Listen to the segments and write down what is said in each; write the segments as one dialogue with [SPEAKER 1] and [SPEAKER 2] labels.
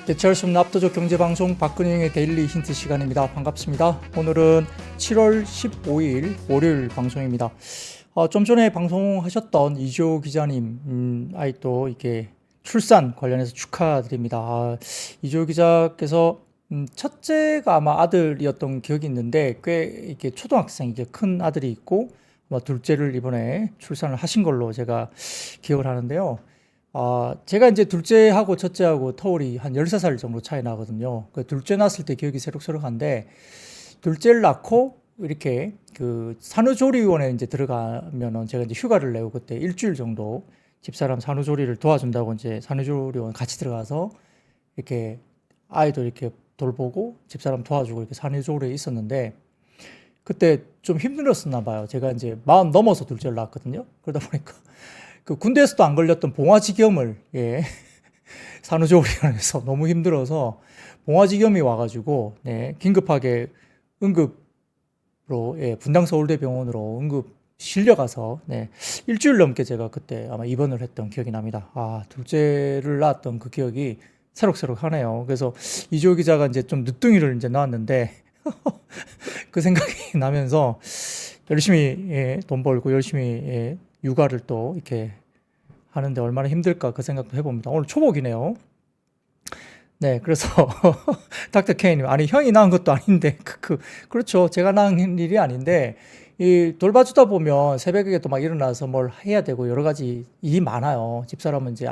[SPEAKER 1] 대체할 수 없는 압도적 경제방송 박근영의 데일리 힌트 시간입니다. 반갑습니다. 오늘은 7월 15일 월요일 방송입니다. 좀 전에 방송하셨던 이조 기자님, 또 이게 출산 관련해서 축하드립니다. 이조 기자께서 첫째가 아마 아들이었던 기억이 있는데 꽤 이렇게 초등학생, 이제 큰 아들이 있고 둘째를 이번에 출산을 하신 걸로 제가 기억을 하는데요. 제가 이제 둘째하고 첫째하고 터울이 한 13살 정도 차이 나거든요. 그 둘째 낳았을 때 기억이 새록새록한데, 둘째를 낳고 이렇게 그 산후조리원에 이제 들어가면은 제가 이제 휴가를 내고 그때 일주일 정도 집사람 산후조리를 도와준다고 이제 산후조리원 같이 들어가서 이렇게 아이도 이렇게 돌보고 집사람 도와주고 이렇게 산후조리에 있었는데, 그때 좀 힘들었었나 봐요. 제가 이제 40 넘어서 둘째를 낳았거든요. 그러다 보니까 그 군대에서도 안 걸렸던 봉화지겸을, 산후조리원에서 너무 힘들어서 봉화지겸이 와가지고, 긴급하게 응급으로, 분당 서울대병원으로 응급 실려가서, 일주일 넘게 제가 그때 아마 입원을 했던 기억이 납니다. 둘째를 낳았던 그 기억이 새록새록하네요. 그래서 이조 기자가 이제 좀 늦둥이를 이제 낳았는데, 그 생각이 나면서 열심히 돈 벌고 열심히 육아를 또 이렇게 하는데 얼마나 힘들까 그 생각도 해봅니다. 오늘 초복이네요. 네, 그래서 닥터 K님, 아니 형이 낳은 것도 아닌데 그렇죠. 제가 낳은 일이 아닌데 이 돌봐주다 보면 새벽에 또 막 일어나서 뭘 해야 되고 여러 가지 일이 많아요. 집사람은 이제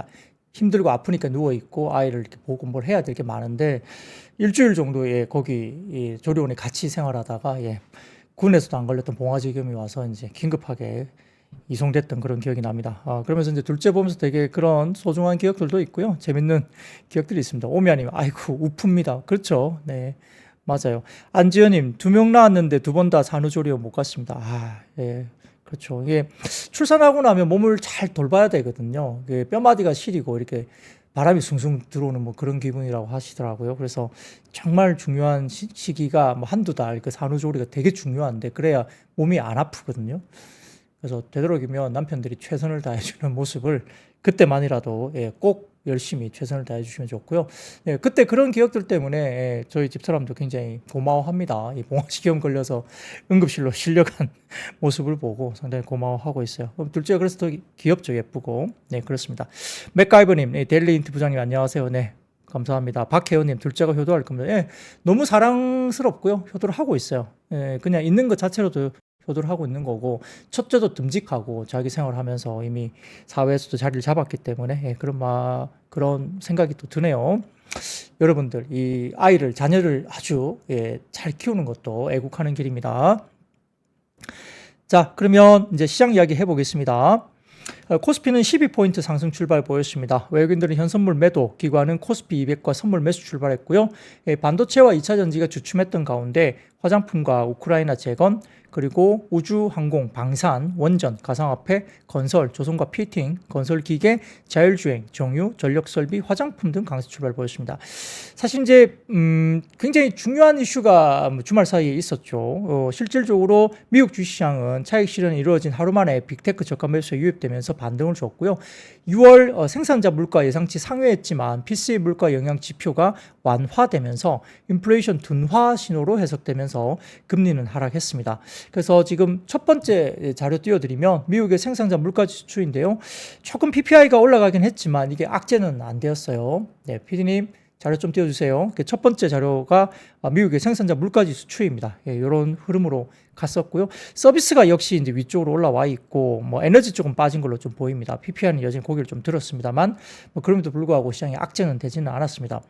[SPEAKER 1] 힘들고 아프니까 누워 있고 아이를 이렇게 보고 뭘 해야 될 게 많은데 일주일 정도에 거기 조리원에 같이 생활하다가 군에서도 안 걸렸던 봉화지겸이 와서 이제 긴급하게 이송됐던 그런 기억이 납니다. 그러면서 이제 둘째 보면서 되게 그런 소중한 기억들도 있고요. 재밌는 기억들이 있습니다. 오미아님, 아이고, 우프입니다. 그렇죠. 네, 맞아요. 안지연님, 2명 낳았는데 2번 다 산후조리원 못 갔습니다. 그렇죠. 이게 출산하고 나면 몸을 잘 돌봐야 되거든요. 이게 뼈마디가 시리고 이렇게 바람이 숭숭 들어오는 뭐 그런 기분이라고 하시더라고요. 그래서 정말 중요한 시기가 뭐 한두 달, 그 산후조리가 되게 중요한데 그래야 몸이 안 아프거든요. 그래서 되도록이면 남편들이 최선을 다해주는 모습을 그때만이라도 꼭 열심히 최선을 다해주시면 좋고요. 그때 그런 기억들 때문에 저희 집사람도 굉장히 고마워합니다. 이 봉화지겸 걸려서 응급실로 실려간 모습을 보고 상당히 고마워하고 있어요. 그럼 둘째가 그래서 더 귀엽죠, 예쁘고. 네, 그렇습니다. 맥가이버님, 데일리 인트 부장님 안녕하세요. 네, 감사합니다. 박혜원님, 둘째가 효도할 겁니다. 너무 사랑스럽고요. 효도를 하고 있어요. 그냥 있는 것 자체로도 효도를 하고 있는 거고, 첫째도 듬직하고 자기 생활을 하면서 이미 사회에서도 자리를 잡았기 때문에 그런 생각이 또 드네요. 여러분들, 이 아이를, 자녀를 아주 잘 키우는 것도 애국하는 길입니다. 자, 그러면 이제 시장 이야기 해보겠습니다. 코스피는 12포인트 상승 출발 보였습니다. 외국인들은 현선물 매도, 기관은 코스피 200과 선물 매수 출발했고요. 반도체와 2차전지가 주춤했던 가운데 화장품과 우크라이나 재건, 그리고 우주, 항공, 방산, 원전, 가상화폐, 건설, 조선과 피팅, 건설기계, 자율주행, 정유, 전력설비, 화장품 등 강세 출발 보였습니다. 사실 이제 굉장히 중요한 이슈가 주말 사이에 있었죠. 실질적으로 미국 주식시장은 차익 실현이 이루어진 하루 만에 빅테크 저가 매수에 유입되면서 반등을 줬고요. 6월 생산자 물가 예상치 상회했지만 PCE 물가 영향 지표가 완화되면서 인플레이션 둔화 신호로 해석되면서 금리는 하락했습니다. 그래서 지금 첫 번째 자료 띄워드리면 미국의 생산자 물가지수 추인데요. 조금 PPI가 올라가긴 했지만 이게 악재는 안 되었어요. 네, PD님 자료 좀 띄워주세요. 첫 번째 자료가 미국의 생산자 물가지수 추이입니다. 이런 흐름으로 갔었고요. 서비스가 역시 이제 위쪽으로 올라와 있고, 뭐 에너지 쪽은 빠진 걸로 좀 보입니다. PPI는 여전히 고개를 좀 들었습니다만, 그럼에도 불구하고 시장에 악재는 되지는 않았습니다.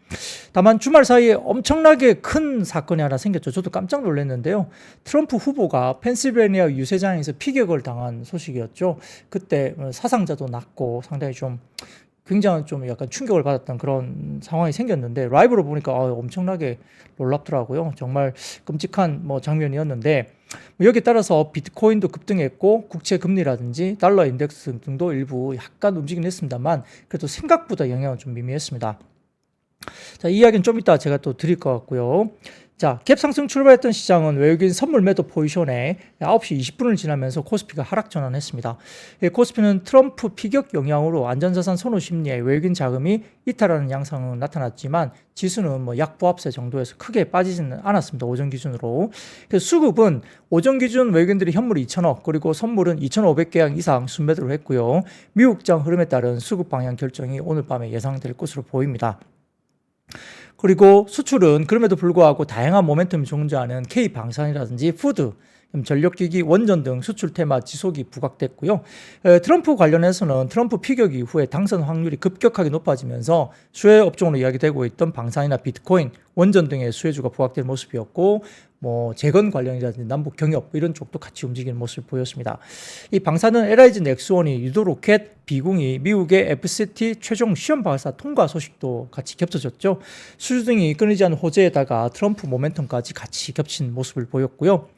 [SPEAKER 1] 다만 주말 사이에 엄청나게 큰 사건이 하나 생겼죠. 저도 깜짝 놀랐는데요. 트럼프 후보가 펜실베니아 유세장에서 피격을 당한 소식이었죠. 그때 사상자도 났고 상당히 좀 굉장히 좀 약간 충격을 받았던 그런 상황이 생겼는데 라이브로 보니까 엄청나게 놀랍더라고요. 정말 끔찍한 장면이었는데 여기에 따라서 비트코인도 급등했고 국채 금리라든지 달러 인덱스 등도 일부 약간 움직이긴 했습니다만 그래도 생각보다 영향은 좀 미미했습니다. 자, 이 이야기는 좀 이따 제가 또 드릴 것 같고요. 자, 갭 상승 출발했던 시장은 외국인 선물 매도 포지션에 9시 20분을 지나면서 코스피가 하락 전환했습니다. 코스피는 트럼프 피격 영향으로 안전자산 선호 심리에 외국인 자금이 이탈하는 양상은 나타났지만 지수는 뭐 약보합세 정도에서 크게 빠지지는 않았습니다. 오전 기준으로. 그래서 수급은 오전 기준 외국인들이 현물이 2천억 그리고 선물은 2,500개양 이상 순매도를 했고요. 미국장 흐름에 따른 수급 방향 결정이 오늘 밤에 예상될 것으로 보입니다. 그리고 수출은 그럼에도 불구하고 다양한 모멘텀이 존재하는 K방산이라든지 푸드, 전력기기, 원전 등 수출 테마 지속이 부각됐고요. 트럼프 관련해서는 트럼프 피격 이후에 당선 확률이 급격하게 높아지면서 수혜 업종으로 이야기되고 있던 방산이나 비트코인, 원전 등의 수혜주가 부각될 모습이었고 뭐 재건 관련이라든지 남북 경협 이런 쪽도 같이 움직이는 모습을 보였습니다. 이 방사는 LIG 넥스원이 유도 로켓 비공이 미국의 FCT 최종 시험 발사 통과 소식도 같이 겹쳐졌죠. 수주 등이 끊이지 않는 호재에다가 트럼프 모멘텀까지 같이 겹친 모습을 보였고요.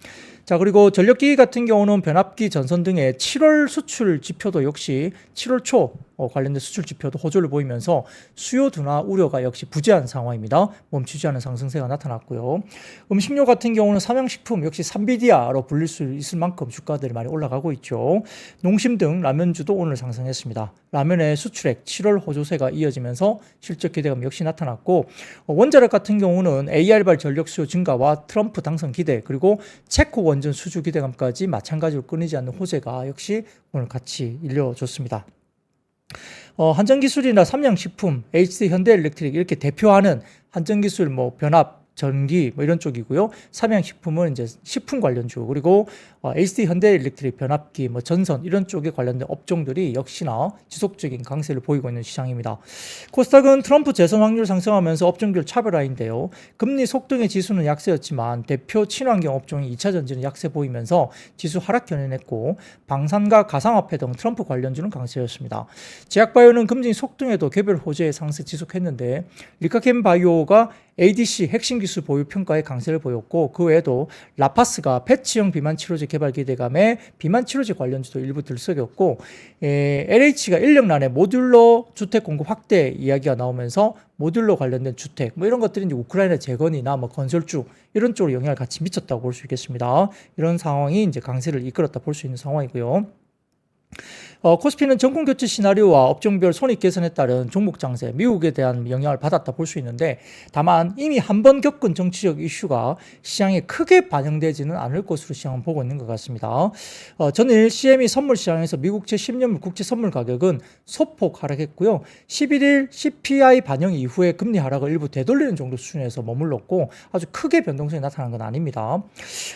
[SPEAKER 1] 자, 그리고 전력기기 같은 경우는 변압기, 전선 등의 7월 수출 지표도 역시 7월 초 관련된 수출 지표도 호조를 보이면서 수요 둔화 우려가 역시 부재한 상황입니다. 멈추지 않은 상승세가 나타났고요. 음식료 같은 경우는 삼양식품 역시 3비디아로 불릴 수 있을 만큼 주가들이 많이 올라가고 있죠. 농심 등 라면주도 오늘 상승했습니다. 라면의 수출액 7월 호조세가 이어지면서 실적 기대감 역시 나타났고 원자력 같은 경우는 AR발 전력 수요 증가와 트럼프 당선 기대 그리고 체코 원전 수주 기대감까지 마찬가지로 끊이지 않는 호재가 역시 오늘 같이 일려줬습니다. 한전기술이나 삼양식품, HD 현대일렉트릭 이렇게 대표하는 한전기술 뭐 변압 전기 뭐 이런 쪽이고요. 삼양식품은 이제 식품 관련주 그리고 HD 현대일렉트릭 변압기 뭐 전선 이런 쪽에 관련된 업종들이 역시나 지속적인 강세를 보이고 있는 시장입니다. 코스닥은 트럼프 재선 확률 상승하면서 업종별 차별화인데요. 금리 속등의 지수는 약세였지만 대표 친환경 업종인 2차 전지는 약세 보이면서 지수 하락 견인했고 방산과 가상화폐 등 트럼프 관련주는 강세였습니다. 제약바이오는 금리 속등에도 개별 호재의 상승 지속했는데 리카켄바이오가 ADC 핵심 기술 보유 평가에 강세를 보였고 그 외에도 라파스가 패치형 비만 치료제 개발 기대감에 비만 치료제 관련주도 일부 들썩였고 LH가 인력난에 모듈러 주택 공급 확대 이야기가 나오면서 모듈러 관련된 주택 뭐 이런 것들이 이제 우크라이나 재건이나 뭐 건설주 이런 쪽으로 영향을 같이 미쳤다고 볼 수 있겠습니다. 이런 상황이 이제 강세를 이끌었다 볼 수 있는 상황이고요. 코스피는 정권 교체 시나리오와 업종별 손익 개선에 따른 종목 장세, 미국에 대한 영향을 받았다 볼 수 있는데 다만 이미 한 번 겪은 정치적 이슈가 시장에 크게 반영되지는 않을 것으로 시장은 보고 있는 것 같습니다. 전일 CME 선물 시장에서 미국채 10년물 국채 선물 가격은 소폭 하락했고요. 11일 CPI 반영 이후에 금리 하락을 일부 되돌리는 정도 수준에서 머물렀고 아주 크게 변동성이 나타난 건 아닙니다.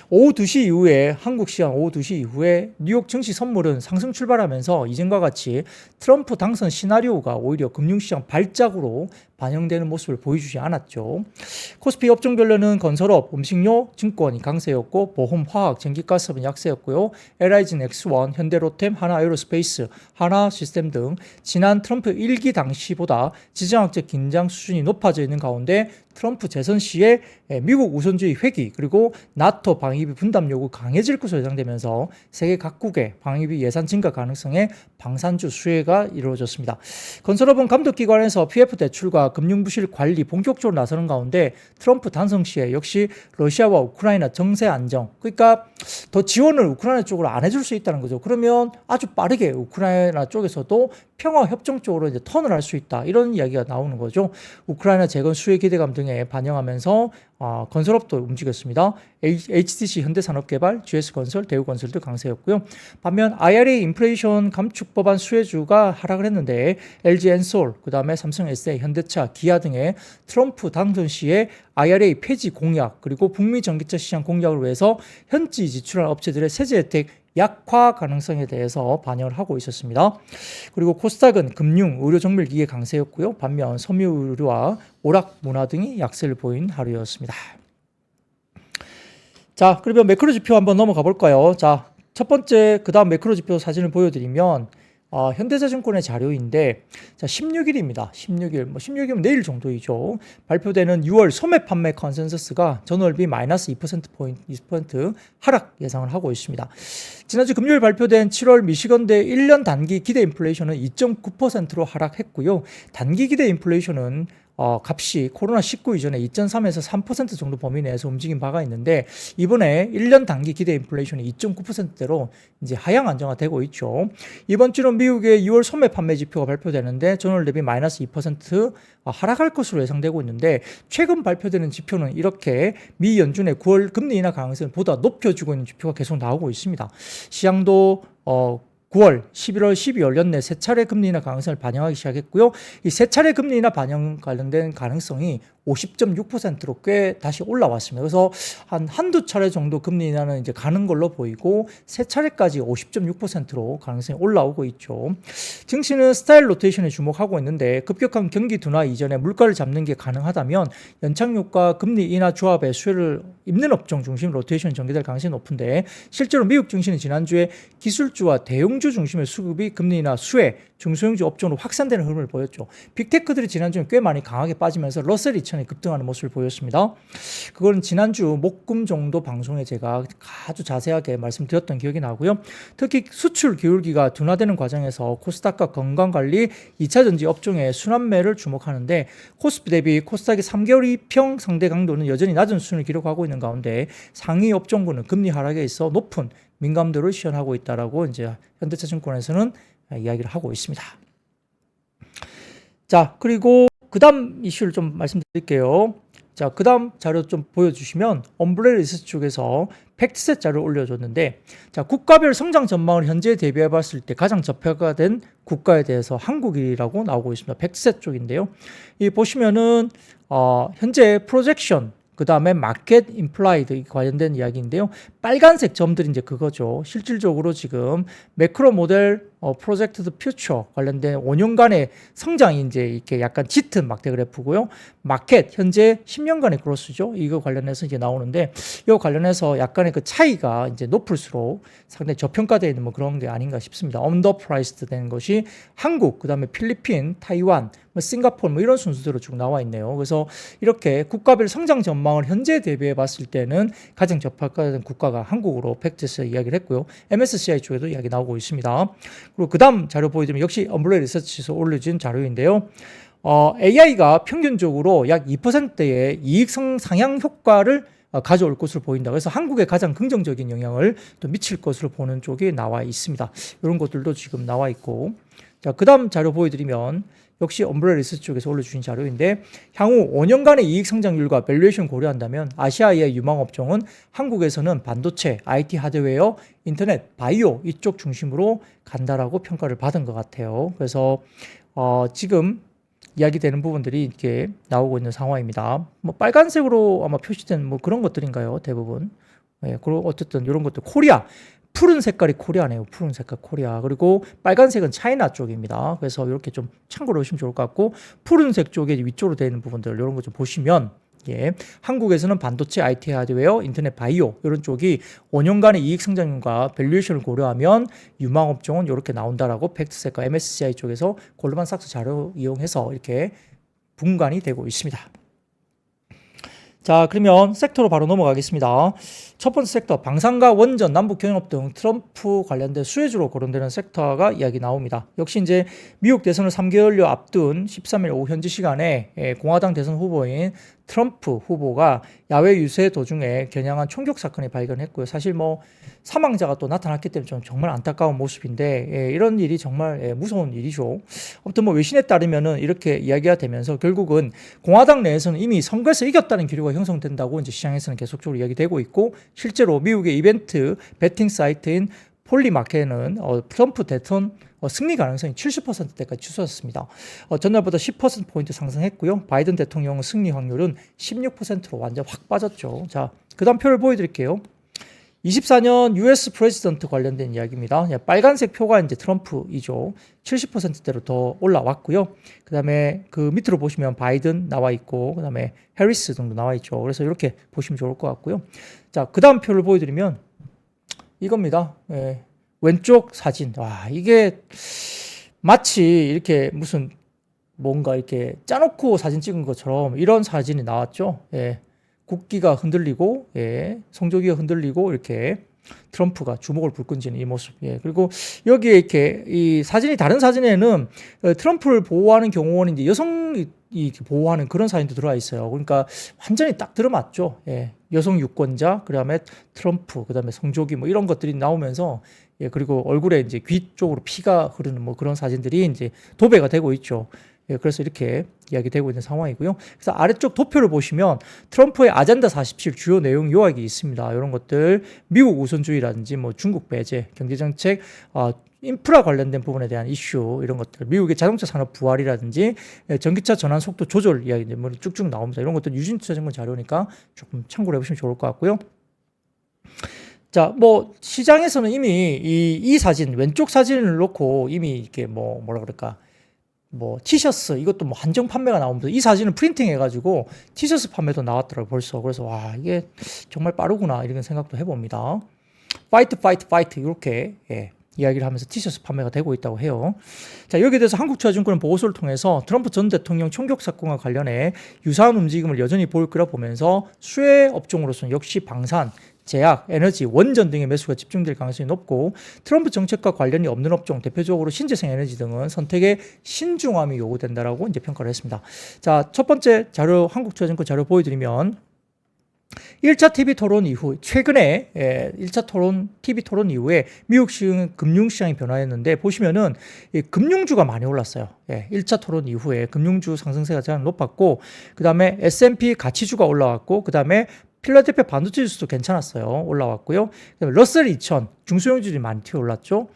[SPEAKER 1] 오후 2시 이후에 한국 시간 오후 2시 이후에 뉴욕 증시 선물은 상승 출발하면서 이전과 같이 트럼프 당선 시나리오가 오히려 금융시장 발작으로 반영되는 모습을 보여주지 않았죠. 코스피 업종별로는 건설업, 음식료, 증권이 강세였고 보험, 화학, 전기가스는 약세였고요. LIG 넥스원, 현대로템, 하나에어로스페이스, 하나시스템 등 지난 트럼프 1기 당시보다 지정학적 긴장 수준이 높아져 있는 가운데 트럼프 재선 시에 미국 우선주의 회귀 그리고 나토 방위비 분담 요구 강해질 것으로 예상되면서 세계 각국의 방위비 예산 증가 가능성에 방산주 수혜가 이루어졌습니다. 건설업은 감독기관에서 PF 대출과 금융부실 관리 본격적으로 나서는 가운데 트럼프 당선 시에 역시 러시아와 우크라이나 정세 안정 그러니까 더 지원을 우크라이나 쪽으로 안 해줄 수 있다는 거죠. 그러면 아주 빠르게 우크라이나 쪽에서도 평화 협정 쪽으로 이제 턴을 할 수 있다 이런 이야기가 나오는 거죠. 우크라이나 재건 수혜 기대감 등에 반영하면서 건설업도 움직였습니다. HDC 현대산업개발, GS건설, 대우건설도 강세였고요. 반면 IRA 인플레이션 감축 법안 수혜주가 하락을 했는데 LG엔솔, 그 다음에 삼성 SA, 현대차, 기아 등의 트럼프 당선 시에 IRA 폐지 공약 그리고 북미 전기차 시장 공약을 위해서 현지 지출한 업체들의 세제 혜택 약화 가능성에 대해서 반영을 하고 있었습니다. 그리고 코스닥은 금융, 의료 정밀기계 강세였고요. 반면 섬유의료와 오락, 문화 등이 약세를 보인 하루였습니다. 자, 그러면 매크로 지표 한번 넘어가 볼까요? 자, 첫 번째 그 다음 매크로 지표 사진을 보여드리면 현대자증권의 자료인데 자 16일입니다. 16일 16일이면 내일 정도이죠. 발표되는 6월 소매 판매 컨센서스가 전월비 마이너스 2% 하락 예상을 하고 있습니다. 지난주 금요일 발표된 7월 미시건대 1년 단기 기대 인플레이션은 2.9%로 하락했고요. 단기 기대 인플레이션은 값이 코로나19 이전에 2.3에서 3% 정도 범위 내에서 움직인 바가 있는데 이번에 1년 단기 기대 인플레이션이 2.9%대로 이제 하향 안정화되고 있죠. 이번 주는 미국의 2월 소매 판매 지표가 발표되는데 전월 대비 마이너스 2% 하락할 것으로 예상되고 있는데 최근 발표되는 지표는 이렇게 미 연준의 9월 금리 인하 가능성을 보다 높여주고 있는 지표가 계속 나오고 있습니다. 시장도 9월, 11월, 12월 연내 세 차례 금리 인하 가능성을 반영하기 시작했고요. 이 세 차례 금리 인하 반영 관련된 가능성이 50.6%로 꽤 다시 올라왔습니다. 그래서 한두 차례 정도 금리 인하는 이제 가는 걸로 보이고 세 차례까지 50.6%로 가능성이 올라오고 있죠. 증시는 스타일 로테이션에 주목하고 있는데 급격한 경기 둔화 이전에 물가를 잡는 게 가능하다면 연착륙과 금리 인하 조합의 수혜를 입는 업종 중심 로테이션 전개될 가능성이 높은데 실제로 미국 증시는 지난주에 기술주와 대형주 중심의 수급이 금리 인하 수혜, 중소형주 업종으로 확산되는 흐름을 보였죠. 빅테크들이 지난주에 꽤 많이 강하게 빠지면서 러셀 2000이 급등하는 모습을 보였습니다. 그건 지난주 목금 정도 방송에 제가 아주 자세하게 말씀드렸던 기억이 나고요. 특히 수출 기울기가 둔화되는 과정에서 코스닥과 건강관리, 2차전지 업종의 순환매를 주목하는데 코스피 대비 코스닥의 3개월 이평 상대 강도는 여전히 낮은 수준을 기록하고 있는 가운데 상위 업종군은 금리 하락에 있어 높은 민감도를 시현하고 있다라고 이제 현대차증권에서는 이야기를 하고 있습니다. 자, 그리고 그 다음 이슈를 좀 말씀드릴게요. 자, 그 다음 자료 좀 보여주시면 엄브레라 리서치 쪽에서 팩트셋 자료를 올려줬는데 자, 국가별 성장 전망을 현재에 대비해 봤을 때 가장 저평가된 국가에 대해서 한국이라고 나오고 있습니다. 팩트셋 쪽인데요. 이 보시면은 현재 프로젝션 그 다음에 마켓 임플라이드 관련된 이야기인데요. 빨간색 점들이 이제 그거죠. 실질적으로 지금 매크로 모델 프로젝트드 퓨처 관련된 5년간의 성장이 이제 이렇게 약간 짙은 막대 그래프고요. 마켓 현재 10년간의 그로스죠. 이거 관련해서 이제 나오는데 이거 관련해서 약간의 그 차이가 이제 높을수록 상당히 저평가되어 있는 뭐 그런 게 아닌가 싶습니다. 언더프라이스드 된 것이 한국, 그다음에 필리핀, 타이완, 뭐 싱가포르 뭐 이런 순서대로 쭉 나와 있네요. 그래서 이렇게 국가별 성장 전망을 현재 대비해 봤을 때는 가장 저평가된 국가가 한국으로 팩트에서 이야기를 했고요. MSCI 쪽에도 이야기 나오고 있습니다. 그리고 그 다음 자료 보여드리면 역시 엄브레라 리서치에서 올려진 자료인데요. AI가 평균적으로 약 2%의 이익 상향 효과를 가져올 것으로 보인다. 그래서 한국에 가장 긍정적인 영향을 또 미칠 것으로 보는 쪽이 나와 있습니다. 이런 것들도 지금 나와 있고. 자, 그 다음 자료 보여드리면 역시 엄브레라 리서치 쪽에서 올려주신 자료인데 향후 5년간의 이익 성장률과 밸류에이션 고려한다면 아시아의 유망 업종은 한국에서는 반도체, IT 하드웨어, 인터넷, 바이오 이쪽 중심으로 간다라고 평가를 받은 것 같아요. 그래서 지금 이야기되는 부분들이 이렇게 나오고 있는 상황입니다. 뭐 빨간색으로 아마 표시된 뭐 그런 것들인가요? 대부분. 네, 그리고 어쨌든 이런 것들 코리아. 푸른 색깔이 코리아네요. 푸른 색깔 코리아. 그리고 빨간색은 차이나 쪽입니다. 그래서 이렇게 좀 참고로 보시면 좋을 것 같고 푸른색 쪽에 위쪽으로 되어 있는 부분들 이런 거 좀 보시면 한국에서는 반도체, IT 하드웨어, 인터넷 바이오 이런 쪽이 5년간의 이익 성장률과 밸류에이션을 고려하면 유망 업종은 이렇게 나온다라고 팩트셋과 MSCI 쪽에서 골드만삭스 자료 이용해서 이렇게 분간이 되고 있습니다. 자, 그러면 섹터로 바로 넘어가겠습니다. 첫 번째 섹터, 방산과 원전, 남북경협 등 트럼프 관련된 수혜주로 거론되는 섹터가 이야기 나옵니다. 역시 이제 미국 대선을 3개월여 앞둔 13일 오후 현지 시간에 공화당 대선 후보인 트럼프 후보가 야외 유세 도중에 겨냥한 총격 사건이 발견했고요. 사실 뭐 사망자가 또 나타났기 때문에 좀 정말 안타까운 모습인데 이런 일이 정말 무서운 일이죠. 아무튼 뭐 외신에 따르면은 이렇게 이야기가 되면서 결국은 공화당 내에서는 이미 선거에서 이겼다는 기류가 형성된다고 이제 시장에서는 계속적으로 이야기되고 있고 실제로 미국의 이벤트 베팅 사이트인 폴리마켓은 트럼프 대선 승리 가능성이 70%대까지 치솟았습니다. 전날보다 10%포인트 상승했고요. 바이든 대통령 승리 확률은 16%로 완전 확 빠졌죠. 자, 그 다음 표를 보여드릴게요. 24년 US 프레지던트 관련된 이야기입니다. 빨간색 표가 이제 트럼프이죠. 70%대로 더 올라왔고요. 그 다음에 그 밑으로 보시면 바이든 나와 있고, 그 다음에 해리스 정도 나와 있죠. 그래서 이렇게 보시면 좋을 것 같고요. 자, 그 다음 표를 보여드리면 이겁니다. 왼쪽 사진. 와, 이게 마치 이렇게 무슨 뭔가 이렇게 짜놓고 사진 찍은 것처럼 이런 사진이 나왔죠. 국기가 흔들리고, 성조기가 흔들리고, 이렇게 트럼프가 주목을 불끈지는 이 모습. 그리고 여기에 이렇게 이 사진이 다른 사진에는 트럼프를 보호하는 경호원이 이제 여성 보호하는 그런 사진도 들어와 있어요. 그러니까 완전히 딱 들어맞죠. 예. 여성 유권자, 그다음에 트럼프, 그다음에 성조기 뭐 이런 것들이 나오면서 예, 그리고 얼굴에 이제 귀 쪽으로 피가 흐르는 뭐 그런 사진들이 이제 도배가 되고 있죠. 예, 그래서 이렇게 이야기되고 있는 상황이고요. 그래서 아래쪽 도표를 보시면 트럼프의 아젠다 47 주요 내용 요약이 있습니다. 이런 것들 미국 우선주의라든지 뭐 중국 배제, 경제정책, 인프라 관련된 부분에 대한 이슈 이런 것들, 미국의 자동차 산업 부활이라든지 전기차 전환 속도 조절 이야기 뭐 쭉쭉 나옵니다. 이런 것들 유진투자증권 자료니까 조금 참고를 해보시면 좋을 것 같고요. 자, 뭐 시장에서는 이미 이 사진 왼쪽 사진을 놓고 이미 이렇게 뭐라 그럴까 뭐 티셔츠 이것도 뭐 한정 판매가 나오면서 이 사진을 프린팅 해가지고 티셔츠 판매도 나왔더라고요 벌써. 그래서 와 이게 정말 빠르구나 이런 생각도 해봅니다. 파이트 이렇게 예, 이야기를 하면서 티셔츠 판매가 되고 있다고 해요. 자, 여기에 대해서 한국투자증권은 보고서를 통해서 트럼프 전 대통령 총격 사건과 관련해 유사한 움직임을 여전히 보일 거라 보면서 수혜 업종으로서는 역시 방산, 제약, 에너지, 원전 등의 매수가 집중될 가능성이 높고 트럼프 정책과 관련이 없는 업종, 대표적으로 신재생 에너지 등은 선택의 신중함이 요구된다라고 이제 평가를 했습니다. 자, 첫 번째 자료, 한국투자증권 자료 보여드리면 1차 TV 토론 이후, 최근에 1차 TV 토론 이후에 미국 금융시장이 변화했는데 보시면은 금융주가 많이 올랐어요. 1차 토론 이후에 금융주 상승세가 가장 높았고, 그 다음에 S&P 가치주가 올라왔고, 그 다음에 필라델피아 반도체 지수도 괜찮았어요. 올라왔고요. 러셀 2000 중소형주들이 많이 튀어 올랐죠.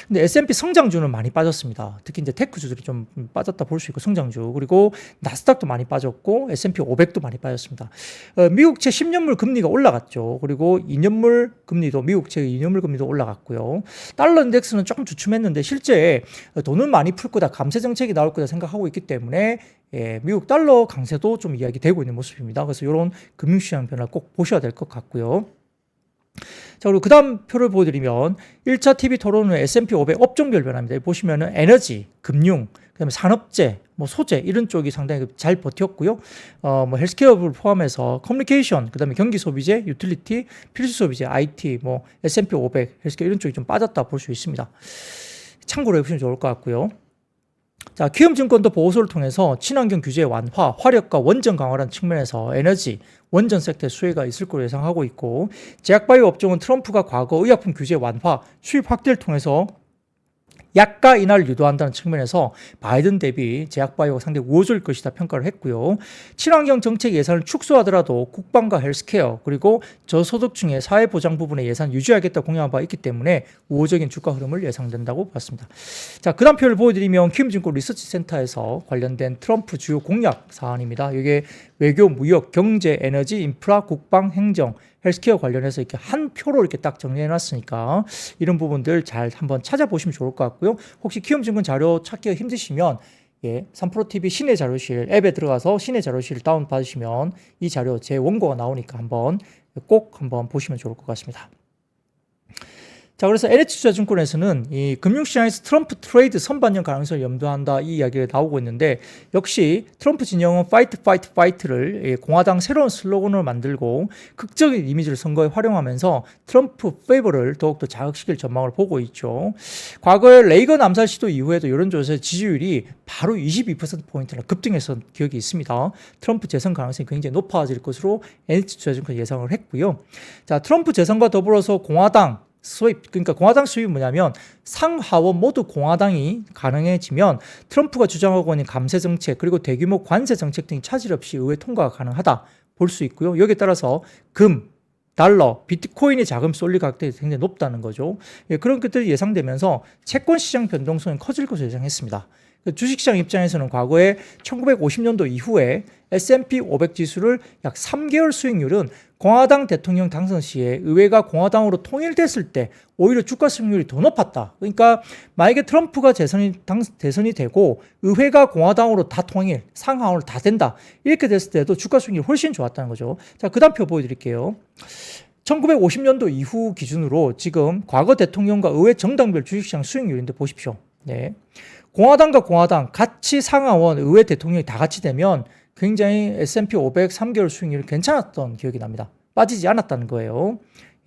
[SPEAKER 1] 근데 S&P 성장주는 많이 빠졌습니다. 특히 이제 테크주들이 좀 빠졌다 볼 수 있고 성장주. 그리고 나스닥도 많이 빠졌고 S&P 500도 많이 빠졌습니다. 미국채 10년물 금리가 올라갔죠. 그리고 2년물 금리도 미국채 2년물 금리도 올라갔고요. 달러 인덱스는 조금 주춤했는데 실제 돈을 많이 풀 거다, 감세 정책이 나올 거다 생각하고 있기 때문에 미국 달러 강세도 좀 이야기되고 있는 모습입니다. 그래서 이런 금융시장 변화 꼭 보셔야 될 것 같고요. 자, 그리고 그 다음 표를 보여드리면 1차 TV 토론은 S&P 500 업종별 변화입니다. 보시면은 에너지, 금융, 그 다음에 산업재, 뭐 소재 이런 쪽이 상당히 잘 버텼고요. 뭐 헬스케어를 포함해서 커뮤니케이션, 그 다음에 경기 소비재, 유틸리티, 필수 소비재, IT, 뭐 S&P 500, 헬스케어 이런 쪽이 좀 빠졌다 볼 수 있습니다. 참고로 해보시면 좋을 것 같고요. 자, 키움증권도 보고서를 통해서 친환경 규제 완화, 화력과 원전 강화라는 측면에서 에너지, 원전 섹터의 수혜가 있을 것으로 예상하고 있고, 제약바이오 업종은 트럼프가 과거 의약품 규제 완화, 수입 확대를 통해서 약가 인하를 유도한다는 측면에서 바이든 대비 제약바이오가 상당히 우호적일 것이다 평가를 했고요. 친환경 정책 예산을 축소하더라도 국방과 헬스케어 그리고 저소득층의 사회보장 부분의 예산 유지하겠다 공약한 바 있기 때문에 우호적인 주가 흐름을 예상된다고 봤습니다. 자, 그 다음 표를 보여드리면 키움증권 리서치센터에서 관련된 트럼프 주요 공약 사안입니다. 이게 외교, 무역, 경제, 에너지, 인프라, 국방, 행정, 헬스케어 관련해서 이렇게 한 표로 이렇게 딱 정리해놨으니까 이런 부분들 잘 한번 찾아보시면 좋을 것 같고요. 혹시 키움증권 자료 찾기가 힘드시면 3프로TV 시내 자료실 앱에 들어가서 시내 자료실 다운 받으시면 이 자료 제 원고가 나오니까 꼭 한번 보시면 좋을 것 같습니다. 자, 그래서 NH투자증권에서는 이 금융시장에서 트럼프 트레이드 선반영 가능성을 염두한다 이 이야기가 나오고 있는데, 역시 트럼프 진영은 파이트를 공화당 새로운 슬로건으로 만들고 극적인 이미지를 선거에 활용하면서 트럼프 페이버를 더욱더 자극시킬 전망을 보고 있죠. 과거에 레이건 암살 시도 이후에도 여론조사의 지지율이 바로 22%포인트나 급등했던 기억이 있습니다. 트럼프 재선 가능성이 굉장히 높아질 것으로 NH투자증권 예상을 했고요. 자, 트럼프 재선과 더불어서 공화당 수입, 그러니까 공화당 수입이 뭐냐면 상하원 모두 공화당이 가능해지면 트럼프가 주장하고 있는 감세 정책 그리고 대규모 관세 정책 등이 차질 없이 의회 통과가 가능하다 볼 수 있고요. 여기에 따라서 금, 달러, 비트코인의 자금 쏠릴 가격대가 굉장히 높다는 거죠. 그런 것들이 예상되면서 채권 시장 변동성이 커질 것으로 예상했습니다. 주식시장 입장에서는 과거에 1950년도 이후에 S&P 500 지수를 약 3개월 수익률은 공화당 대통령 당선 시에 의회가 공화당으로 통일됐을 때 오히려 주가 수익률이 더 높았다. 그러니까 만약에 트럼프가 대선이 되고 의회가 공화당으로 다 통일, 상하원으로 다 된다. 이렇게 됐을 때도 주가 수익률이 훨씬 좋았다는 거죠. 자, 그 다음 표 보여드릴게요. 1950년도 이후 기준으로 지금 과거 대통령과 의회 정당별 주식시장 수익률인데 보십시오. 네. 공화당과 공화당 같이 상하원, 의회 대통령이 다 같이 되면 굉장히 S&P 500 3개월 수익률이 괜찮았던 기억이 납니다. 빠지지 않았다는 거예요.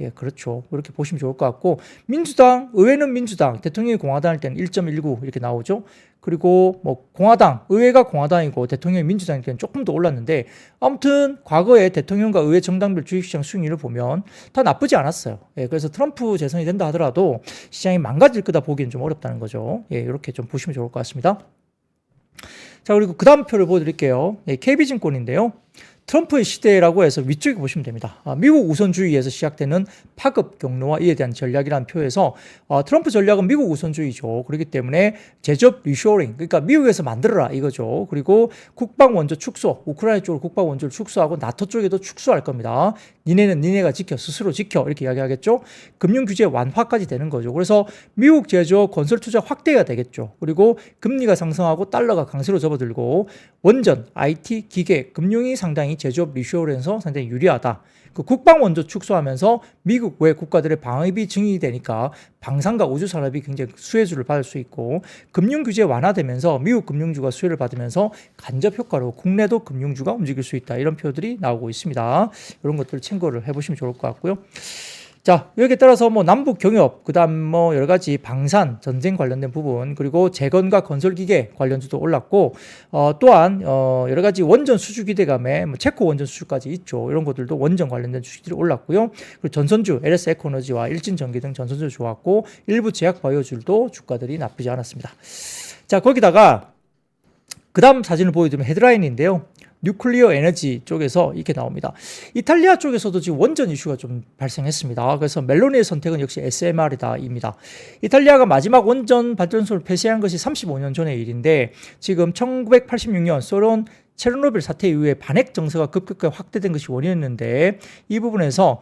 [SPEAKER 1] 예, 그렇죠. 이렇게 보시면 좋을 것 같고, 민주당, 의회는 민주당, 대통령이 공화당일 때는 1.19 이렇게 나오죠. 그리고 뭐 공화당, 의회가 공화당이고 대통령이 민주당일 때는 조금 더 올랐는데, 아무튼 과거에 대통령과 의회 정당별 주식시장 수익률을 보면 다 나쁘지 않았어요. 예, 그래서 트럼프 재선이 된다 하더라도 시장이 망가질 거다 보기엔 좀 어렵다는 거죠. 예, 이렇게 좀 보시면 좋을 것 같습니다. 자, 그리고 그 다음 표를 보여드릴게요. 예, KB증권인데요. 트럼프의 시대라고 해서 위쪽에 보시면 됩니다. 미국 우선주의에서 시작되는 파급 경로와 이에 대한 전략이라는 표에서 트럼프 전략은 미국 우선주의죠. 그렇기 때문에 제조업 리쇼어링, 그러니까 미국에서 만들어라 이거죠. 그리고 국방 원조 축소, 우크라이나 쪽으로 국방 원조를 축소하고 나토 쪽에도 축소할 겁니다. 니네는 니네가 지켜, 스스로 지켜 이렇게 이야기하겠죠. 금융 규제 완화까지 되는 거죠. 그래서 미국 제조업 건설 투자 확대가 되겠죠. 그리고 금리가 상승하고 달러가 강세로 접어들고 원전, IT, 기계, 금융이 상당히 제조업 리쇼어링에서 상당히 유리하다. 그 국방 원조 축소하면서 미국 외 국가들의 방위비 증액이 되니까 방산과 우주 산업이 굉장히 수혜주를 받을 수 있고, 금융 규제 완화되면서 미국 금융주가 수혜를 받으면서 간접 효과로 국내도 금융주가 움직일 수 있다. 이런 표들이 나오고 있습니다. 이런 것들을 참고를 해보시면 좋을 것 같고요. 자, 여기에 따라서 뭐 남북 경협, 그다음 뭐 여러 가지 방산, 전쟁 관련된 부분, 그리고 재건과 건설기계 관련주도 올랐고, 또한 여러 가지 원전 수주 기대감에 뭐 체코 원전 수주까지 있죠. 이런 것들도 원전 관련된 주식들이 올랐고요. 그리고 전선주, LS 에코너지와 일진전기 등 전선주 좋았고, 일부 제약 바이오주들도 주가들이 나쁘지 않았습니다. 자, 거기다가 그다음 사진을 보여드리면 헤드라인인데요. 뉴클리어 에너지 쪽에서 이렇게 나옵니다. 이탈리아 쪽에서도 지금 원전 이슈가 좀 발생했습니다. 그래서 멜로니의 선택은 역시 SMR이다입니다. 이탈리아가 마지막 원전 발전소를 폐쇄한 것이 35년 전의 일인데, 지금 1986년 소련 체르노빌 사태 이후에 반핵 정서가 급격하게 확대된 것이 원인이었는데, 이 부분에서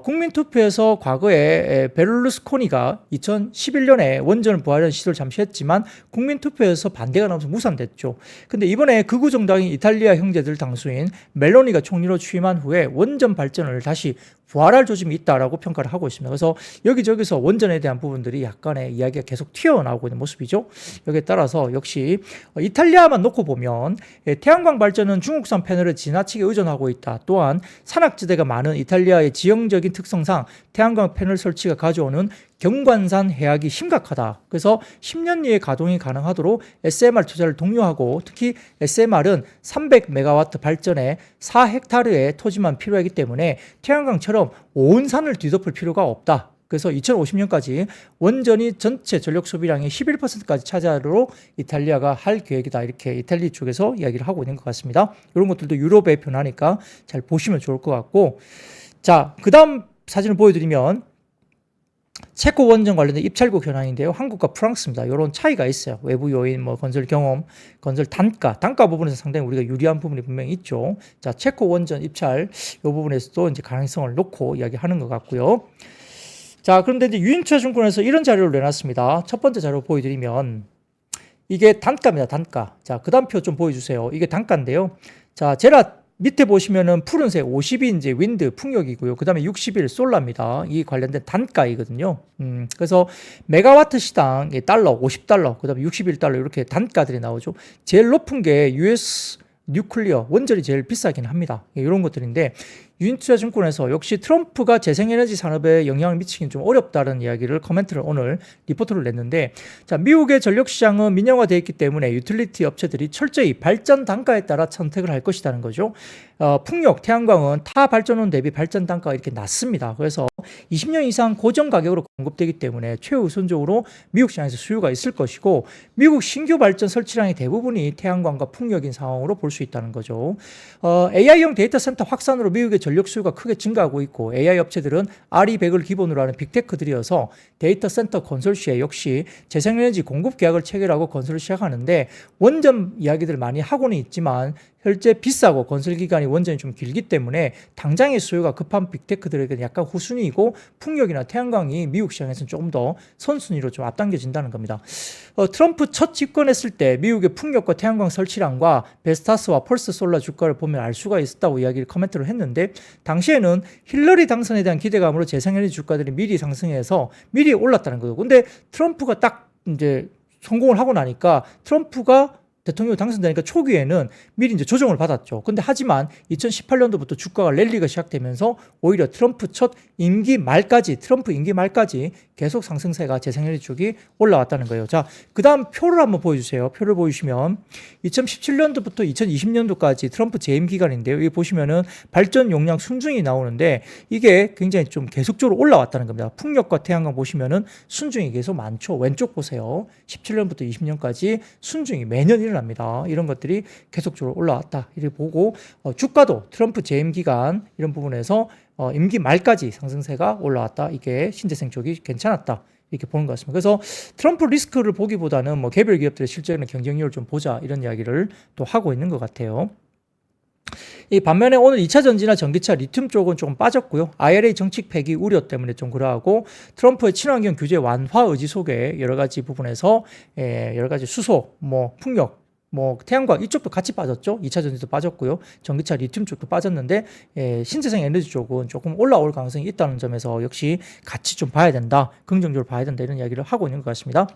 [SPEAKER 1] 국민투표에서 과거에 베를루스코니가 2011년에 원전을 부활하는 시도를 잠시 했지만 국민투표에서 반대가 나오면서 무산됐죠. 근데 이번에 극우 정당인 이탈리아 형제들 당수인 멜로니가 총리로 취임한 후에 원전 발전을 다시 부활할 조짐이 있다라고 평가를 하고 있습니다. 그래서 여기저기서 원전에 대한 부분들이 약간의 이야기가 계속 튀어나오고 있는 모습이죠. 여기에 따라서 역시 이탈리아만 놓고 보면 태양광 발전은 중국산 패널에 지나치게 의존하고 있다. 또한 산악지대가 많은 이탈리아의 지형적인 특성상 태양광 패널 설치가 가져오는 경관산 해악이 심각하다. 그래서 10년 이에 가동이 가능하도록 SMR 투자를 독려하고, 특히 SMR은 300메가와트 발전에 4헥타르의 토지만 필요하기 때문에 태양광처럼 온 산을 뒤덮을 필요가 없다. 그래서 2050년까지 원전이 전체 전력 소비량의 11%까지 차지하도록 이탈리아가 할 계획이다. 이렇게 이탈리 쪽에서 이야기를 하고 있는 것 같습니다. 이런 것들도 유럽의 변화니까 잘 보시면 좋을 것 같고, 자, 그 다음 사진을 보여드리면 체코 원전 관련된 입찰국 현황인데요. 한국과 프랑스입니다. 이런 차이가 있어요. 외부 요인, 뭐 건설 경험, 건설 단가 부분에서 상당히 우리가 유리한 부분이 분명히 있죠. 자, 체코 원전 입찰 이 부분에서도 이제 가능성을 놓고 이야기하는 것 같고요. 자, 그런데 이제 유인투자증권에서 이런 자료를 내놨습니다. 첫 번째 자료 보여드리면 이게 단가입니다. 단가. 자, 그 다음 표 좀 보여주세요. 이게 단가인데요. 자, 제라 밑에 보시면은 푸른색 50이 이제 윈드 풍력이고요. 그 다음에 60일 솔라입니다. 이 관련된 단가이거든요. 그래서 메가와트 시당 달러, 50달러, 그 다음에 61달러 이렇게 단가들이 나오죠. 제일 높은 게 US 뉴클리어 원전이 제일 비싸긴 합니다. 이런 것들인데, 유인투자증권에서 역시 트럼프가 재생에너지 산업에 영향을 미치긴 좀 어렵다는 이야기를 코멘트를 오늘 리포트를 냈는데, 자, 미국의 전력시장은 민영화되어 있기 때문에 유틸리티 업체들이 철저히 발전 단가에 따라 선택을 할 것이라는 거죠. 풍력, 태양광은 타 발전원 대비 발전 단가가 이렇게 낮습니다. 그래서 20년 이상 고정 가격으로 공급되기 때문에 최우선적으로 미국 시장에서 수요가 있을 것이고, 미국 신규 발전 설치량의 대부분이 태양광과 풍력인 상황으로 볼 수 있다는 거죠. AI용 데이터 센터 확산으로 미국의 전력 수요가 크게 증가하고 있고, AI 업체들은 RE100을 기본으로 하는 빅테크들이어서 데이터 센터 건설 시에 역시 재생에너지 공급 계약을 체결하고 건설을 시작하는데, 원전 이야기들 많이 하고는 있지만 실제 비싸고 건설 기간이 원전이 좀 길기 때문에 당장의 수요가 급한 빅테크들에게는 약간 후순위이고, 풍력이나 태양광이 미국 시장에서는 조금 더 선순위로 좀 앞당겨진다는 겁니다. 트럼프 첫 집권했을 때 미국의 풍력과 태양광 설치량과 베스타스와 펄스 솔라 주가를 보면 알 수가 있었다고 이야기를 코멘트를 했는데, 당시에는 힐러리 당선에 대한 기대감으로 재생에너지 주가들이 미리 상승해서 미리 올랐다는 거죠. 근데 트럼프가 딱 이제 성공을 하고 나니까 트럼프가 대통령 당선되니까 초기에는 미리 이제 조정을 받았죠. 근데 하지만 2018년도부터 주가가 랠리가 시작되면서 오히려 트럼프 임기 말까지 계속 상승세가 재생률 쪽이 올라왔다는 거예요. 자, 그 다음 표를 한번 보여주세요. 표를 보여주시면 2017년도부터 2020년도까지 트럼프 재임 기간인데요. 여기 보시면은 발전 용량 순증이 나오는데 이게 굉장히 좀 계속적으로 올라왔다는 겁니다. 풍력과 태양광 보시면은 순증이 계속 많죠. 왼쪽 보세요. 17년부터 20년까지 순증이 매년 일어납니다. 이런 것들이 계속적으로 올라왔다. 이렇게 보고 주가도 트럼프 재임 기간 이런 부분에서 임기 말까지 상승세가 올라왔다. 이게 신재생 쪽이 괜찮았다. 이렇게 보는 것 같습니다. 그래서 트럼프 리스크를 보기보다는 뭐 개별 기업들의 실제적인 경쟁력을 좀 보자 이런 이야기를 또 하고 있는 것 같아요. 이 반면에 오늘 2차 전지나 전기차, 리튬 쪽은 조금 빠졌고요. IRA 정책 폐기 우려 때문에 좀 그러하고 트럼프의 친환경 규제 완화 의지 속에 여러 가지 부분에서 여러 가지 수소, 뭐 풍력, 뭐 태양광 이쪽도 같이 빠졌죠. 2차 전지도 빠졌고요. 전기차, 리튬 쪽도 빠졌는데 신재생 에너지 쪽은 조금 올라올 가능성이 있다는 점에서 역시 같이 좀 봐야 된다. 긍정적으로 봐야 된다. 이런 이야기를 하고 있는 것 같습니다.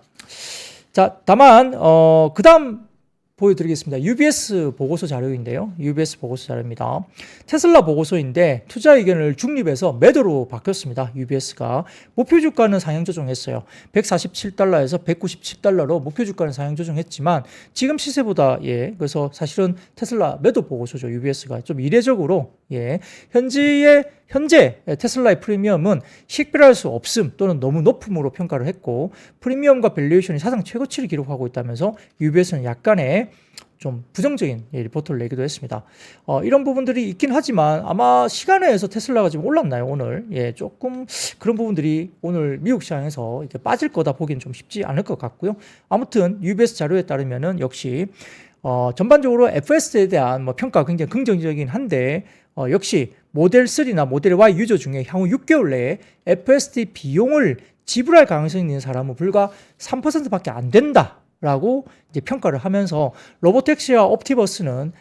[SPEAKER 1] 자, 다만 그 다음 보여드리겠습니다. UBS 보고서 자료인데요. UBS 보고서 자료입니다. 테슬라 보고서인데 투자 의견을 중립에서 매도로 바뀌었습니다. UBS가 목표 주가는 상향 조정했어요. 147달러에서 197달러로 목표 주가는 상향 조정했지만 지금 시세보다 그래서 사실은 테슬라 매도 보고서죠. UBS가 좀 이례적으로 현재 테슬라의 프리미엄은 식별할 수 없음 또는 너무 높음으로 평가를 했고 프리미엄과 밸류에이션이 사상 최고치를 기록하고 있다면서 UBS는 약간의 좀 부정적인 리포트를 내기도 했습니다. 이런 부분들이 있긴 하지만 아마 시간에 의해서 테슬라가 지금 올랐나요 오늘? 조금 그런 부분들이 오늘 미국 시장에서 이렇게 빠질 거다 보기엔 좀 쉽지 않을 것 같고요. 아무튼 UBS 자료에 따르면은 역시 전반적으로 FS에 대한 평가가 굉장히 긍정적이긴 한데 역시 모델 3나 모델 Y 유저 중에 향후 6개월 내에 FSD 비용을 지불할 가능성이 있는 사람은 불과 3%밖에 안 된다라고 이제 평가를 하면서 로보택시와 옵티버스는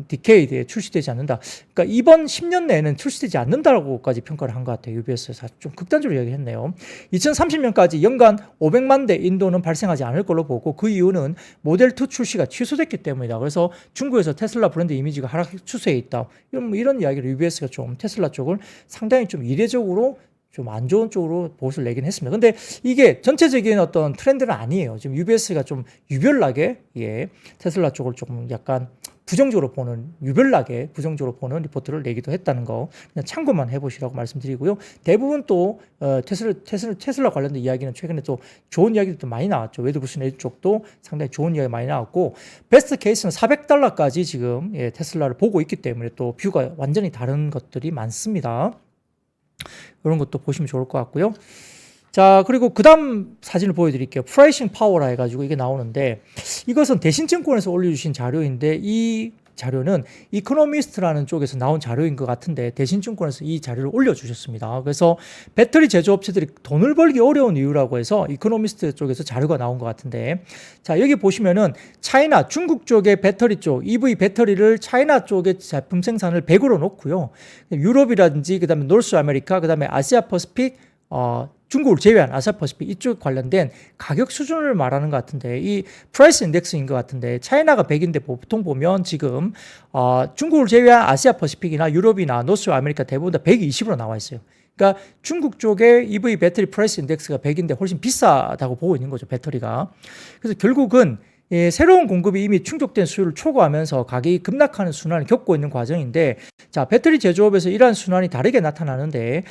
[SPEAKER 1] 디케이드에 출시되지 않는다. 그러니까 이번 10년 내에는 출시되지 않는다라고까지 평가를 한 것 같아요. UBS에서 좀 극단적으로 이야기했네요. 2030년까지 연간 500만 대 인도는 발생하지 않을 걸로 보고 그 이유는 모델 2 출시가 취소됐기 때문이다. 그래서 중국에서 테슬라 브랜드 이미지가 하락 추세에 있다. 이런 이야기를 UBS가 좀 테슬라 쪽을 상당히 좀 이례적으로 좀 안 좋은 쪽으로 보고서를 내긴 했습니다. 근데 이게 전체적인 어떤 트렌드는 아니에요. 지금 UBS가 좀 유별나게 테슬라 쪽을 조금 약간 유별나게 부정적으로 보는 리포트를 내기도 했다는 거 그냥 참고만 해보시라고 말씀드리고요. 대부분 또 테슬라 관련된 이야기는 최근에 또 좋은 이야기도 많이 나왔죠. 웨드부슨 에듀 쪽도 상당히 좋은 이야기 많이 나왔고 베스트 케이스는 $400까지 지금 테슬라를 보고 있기 때문에 또 뷰가 완전히 다른 것들이 많습니다. 이런 것도 보시면 좋을 것 같고요. 자, 그리고 그 다음 사진을 보여드릴게요. 프라이싱 파워라 해가지고 이게 나오는데 이것은 대신증권에서 올려주신 자료인데 이 자료는 이코노미스트라는 쪽에서 나온 자료인 것 같은데 대신증권에서 이 자료를 올려주셨습니다. 그래서 배터리 제조업체들이 돈을 벌기 어려운 이유라고 해서 이코노미스트 쪽에서 자료가 나온 것 같은데 자 여기 보시면은 중국 쪽의 배터리 쪽 EV 배터리를 차이나 쪽의 제품 생산을 100으로 놓고요. 유럽이라든지 그 다음에 노스 아메리카 그 다음에 아시아 퍼시픽 중국을 제외한 아시아퍼시픽 이쪽 관련된 가격 수준을 말하는 것 같은데 이 프라이스 인덱스인 것 같은데 차이나가 100인데 보통 보면 지금 중국을 제외한 아시아퍼시픽이나 유럽이나 노스 아메리카 대부분 다 120으로 나와 있어요. 그러니까 중국 쪽의 EV 배터리 프라이스 인덱스가 100인데 훨씬 비싸다고 보고 있는 거죠, 배터리가. 그래서 결국은 새로운 공급이 이미 충족된 수요를 초과하면서 가격이 급락하는 순환을 겪고 있는 과정인데 자 배터리 제조업에서 이러한 순환이 다르게 나타나는데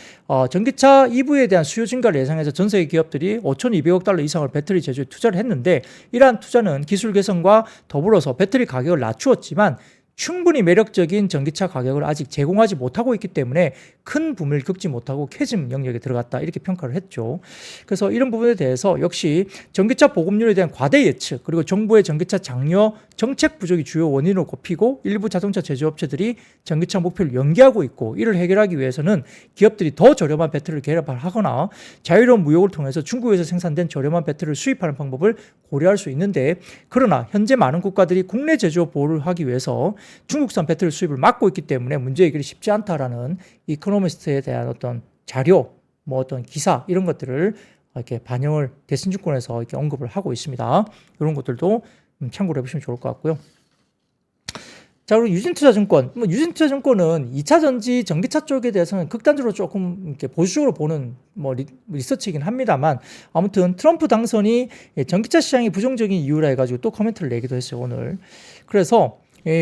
[SPEAKER 1] 전기차 EV에 대한 수요 증가를 예상해서 전 세계 기업들이 5,200억 달러 이상을 배터리 제조에 투자를 했는데 이러한 투자는 기술 개선과 더불어서 배터리 가격을 낮추었지만 충분히 매력적인 전기차 가격을 아직 제공하지 못하고 있기 때문에 큰 붐을 겪지 못하고 캐즘 영역에 들어갔다 이렇게 평가를 했죠. 그래서 이런 부분에 대해서 역시 전기차 보급률에 대한 과대 예측 그리고 정부의 전기차 장려 정책 부족이 주요 원인으로 꼽히고 일부 자동차 제조업체들이 전기차 목표를 연기하고 있고 이를 해결하기 위해서는 기업들이 더 저렴한 배터리를 개발하거나 자유로운 무역을 통해서 중국에서 생산된 저렴한 배터리를 수입하는 방법을 고려할 수 있는데 그러나 현재 많은 국가들이 국내 제조업 보호를 하기 위해서 중국산 배터리 수입을 막고 있기 때문에 문제 해결이 쉽지 않다라는 이코노미스트에 대한 어떤 자료, 어떤 기사 이런 것들을 이렇게 반영을 대신증권에서 이렇게 언급을 하고 있습니다. 이런 것들도 참고를 해보시면 좋을 것 같고요. 자, 그리고 유진투자증권. 유진투자증권은 2차 전지 전기차 쪽에 대해서는 극단적으로 조금 이렇게 보수적으로 보는 리서치이긴 합니다만, 아무튼 트럼프 당선이 전기차 시장이 부정적인 이유라 해가지고 또 코멘트를 내기도 했어요, 오늘. 그래서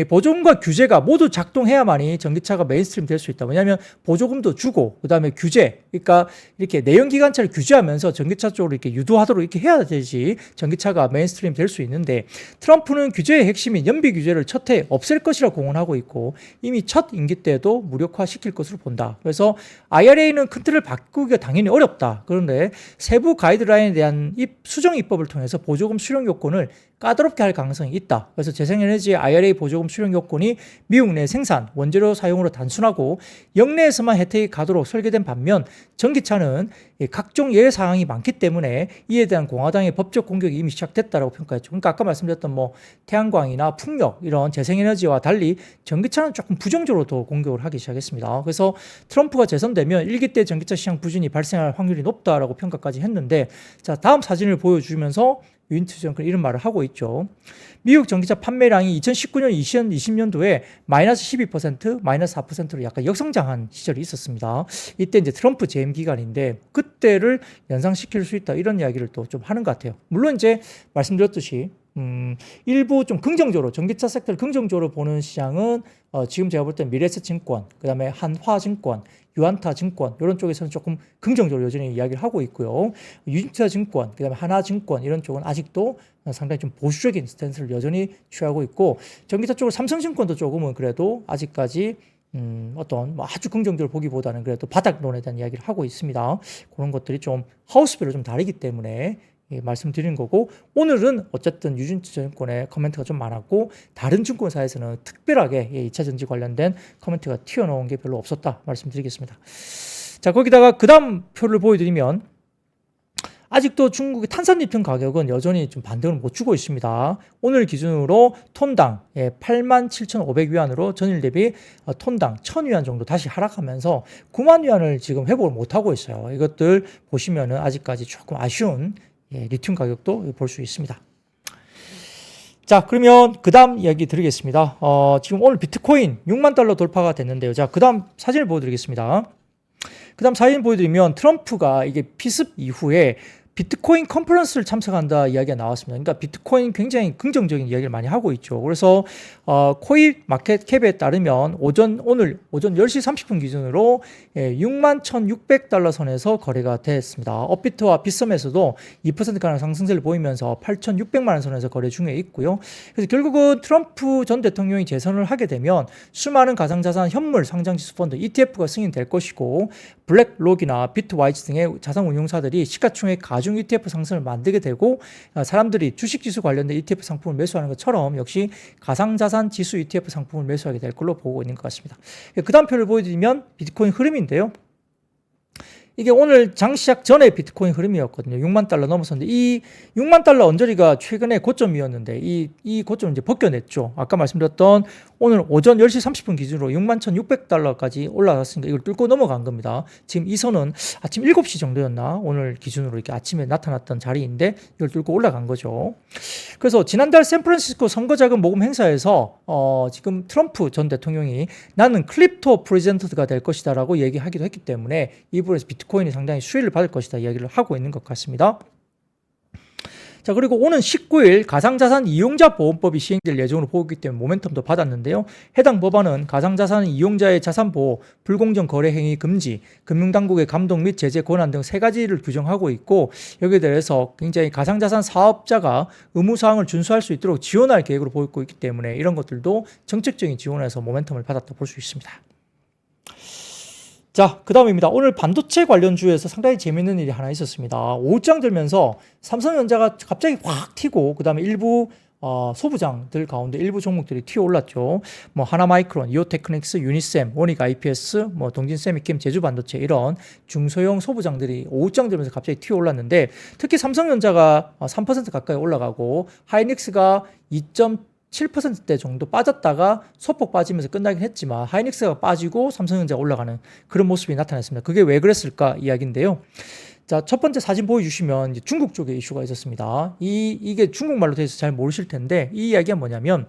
[SPEAKER 1] 보조금과 규제가 모두 작동해야만이 전기차가 메인스트림 될 수 있다. 왜냐하면 보조금도 주고, 그 다음에 규제, 그러니까 이렇게 내연기관차를 규제하면서 전기차 쪽으로 이렇게 유도하도록 이렇게 해야 되지 전기차가 메인스트림 될 수 있는데, 트럼프는 규제의 핵심인 연비 규제를 첫 해 없앨 것이라 공언하고 있고, 이미 첫 임기 때도 무력화시킬 것으로 본다. 그래서 IRA는 큰 틀을 바꾸기가 당연히 어렵다. 그런데 세부 가이드라인에 대한 수정 입법을 통해서 보조금 수령 요건을 까다롭게 할 가능성이 있다. 그래서 재생에너지 IRA 보조금 수령 요건이 미국 내 생산, 원재료 사용으로 단순하고 역내에서만 혜택이 가도록 설계된 반면, 전기차는 각종 예외 사항이 많기 때문에 이에 대한 공화당의 법적 공격이 이미 시작됐다고 평가했죠. 그러니까 아까 말씀드렸던 태양광이나 풍력 이런 재생에너지와 달리 전기차는 조금 부정적으로 더 공격을 하기 시작했습니다. 그래서 트럼프가 재선되면 1기 때 전기차 시장 부진이 발생할 확률이 높다라고 평가까지 했는데, 자, 다음 사진을 보여주면서 유인투자증권 이런 말을 하고 있죠. 미국 전기차 판매량이 2019년, 2020년도에 마이너스 12%, 마이너스 4%로 약간 역성장한 시절이 있었습니다. 이때 이제 트럼프 재임 기간인데 그때를 연상시킬 수 있다, 이런 이야기를 또 좀 하는 것 같아요. 물론 이제 말씀드렸듯이 일부 좀 긍정적으로 전기차 섹터를 긍정적으로 보는 시장은 지금 제가 볼 때 미래에셋증권, 그다음에 한화증권, 유한타증권 이런 쪽에서는 조금 긍정적으로 여전히 이야기를 하고 있고요. 유진투자증권, 그다음에 하나증권 이런 쪽은 아직도 상당히 좀 보수적인 스탠스를 여전히 취하고 있고, 전기차 쪽으로 삼성증권도 조금은 그래도 아직까지 어떤 아주 긍정적으로 보기보다는 그래도 바닥론에 대한 이야기를 하고 있습니다. 그런 것들이 좀 하우스별로 좀 다르기 때문에 말씀드린 거고, 오늘은 어쨌든 유진투자증권의 코멘트가 좀 많았고 다른 증권사에서는 특별하게 2차 전지 관련된 코멘트가 튀어나온 게 별로 없었다 말씀드리겠습니다. 자, 거기다가 그 다음 표를 보여드리면 아직도 중국의 탄산리튬 가격은 여전히 좀 반등을 못 주고 있습니다. 오늘 기준으로 톤당 87,500위안으로 전일 대비 톤당 1,000위안 정도 다시 하락하면서 9만 위안을 지금 회복을 못 하고 있어요. 이것들 보시면은 아직까지 조금 아쉬운 리튬 가격도 볼 수 있습니다. 자, 그러면 그 다음 이야기 드리겠습니다. 지금 오늘 비트코인 6만 달러 돌파가 됐는데요. 자, 그 다음 사진을 보여드리겠습니다. 그 다음 사진 보여드리면 트럼프가 이게 피습 이후에 비트코인 컨퍼런스를 참석한다 이야기가 나왔습니다. 그러니까 비트코인 굉장히 긍정적인 이야기를 많이 하고 있죠. 그래서 코인 마켓캡에 따르면 오늘 오전 10시 30분 기준으로 61,600달러 선에서 거래가 됐습니다. 업비트와 빗썸에서도 2%가량 상승세를 보이면서 8,600만 원 선에서 거래 중에 있고요. 그래서 결국은 트럼프 전 대통령이 재선을 하게 되면 수많은 가상자산 현물 상장지수 펀드 ETF가 승인될 것이고, 블랙록이나 비트와이즈 등의 자산 운용사들이 시가총액 가중 ETF 상승을 만들게 되고, 사람들이 주식지수 관련된 ETF 상품을 매수하는 것처럼 역시 가상자산 지수 ETF 상품을 매수하게 될 걸로 보고 있는 것 같습니다. 그 다음 표를 보여드리면 비트코인 흐름인데요. 이게 오늘 장 시작 전에 비트코인 흐름이었거든요. 6만 달러 넘었었는데 이 6만 달러 언저리가 최근에 고점이었는데 이 고점을 이제 벗겨냈죠. 아까 말씀드렸던 오늘 오전 10시 30분 기준으로 61,600달러까지 올라갔으니까 이걸 뚫고 넘어간 겁니다. 지금 이 선은 아침 7시 정도였나? 오늘 기준으로 이렇게 아침에 나타났던 자리인데 이걸 뚫고 올라간 거죠. 그래서 지난달 샌프란시스코 선거자금 모금 행사에서 지금 트럼프 전 대통령이 나는 크립토 프레젠트가 될 것이다 라고 얘기하기도 했기 때문에 이 부분에서 비트코인이 상당히 수혜를 받을 것이다 이야기를 하고 있는 것 같습니다. 자, 그리고 오는 19일 가상자산 이용자 보험법이 시행될 예정으로 보기 때문에 모멘텀도 받았는데요. 해당 법안은 가상자산 이용자의 자산보호, 불공정 거래 행위 금지, 금융당국의 감독 및 제재 권한 등 3가지를 규정하고 있고, 여기에 대해서 굉장히 가상자산 사업자가 의무사항을 준수할 수 있도록 지원할 계획으로 보이고 있기 때문에 이런 것들도 정책적인 지원에서 모멘텀을 받았다 볼 수 있습니다. 자, 그 다음입니다. 오늘 반도체 관련주에서 상당히 재밌는 일이 하나 있었습니다. 오후장 들면서 삼성전자가 갑자기 확 튀고, 그 다음에 일부 소부장들 가운데 일부 종목들이 튀어 올랐죠. 하나마이크론, 이오테크닉스, 유니셈, 원익 IPS, 동진세미캠, 제주반도체 이런 중소형 소부장들이 오후장 들면서 갑자기 튀어 올랐는데, 특히 삼성전자가 3% 가까이 올라가고 하이닉스가 7%대 정도 빠졌다가 소폭 빠지면서 끝나긴 했지만 하이닉스가 빠지고 삼성전자가 올라가는 그런 모습이 나타났습니다. 그게 왜 그랬을까 이야기인데요. 자, 첫 번째 사진 보여주시면 이제 중국 쪽에 이슈가 있었습니다. 이게 중국말로 돼서 잘 모르실 텐데 이 이야기가 뭐냐면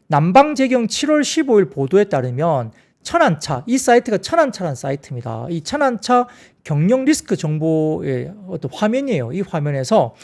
[SPEAKER 1] 남방재경 7월 15일 보도에 따르면 천안차, 이 사이트가 천안차라는 사이트입니다. 이 천안차 경영 리스크 정보의 어떤 화면이에요. 이 화면에서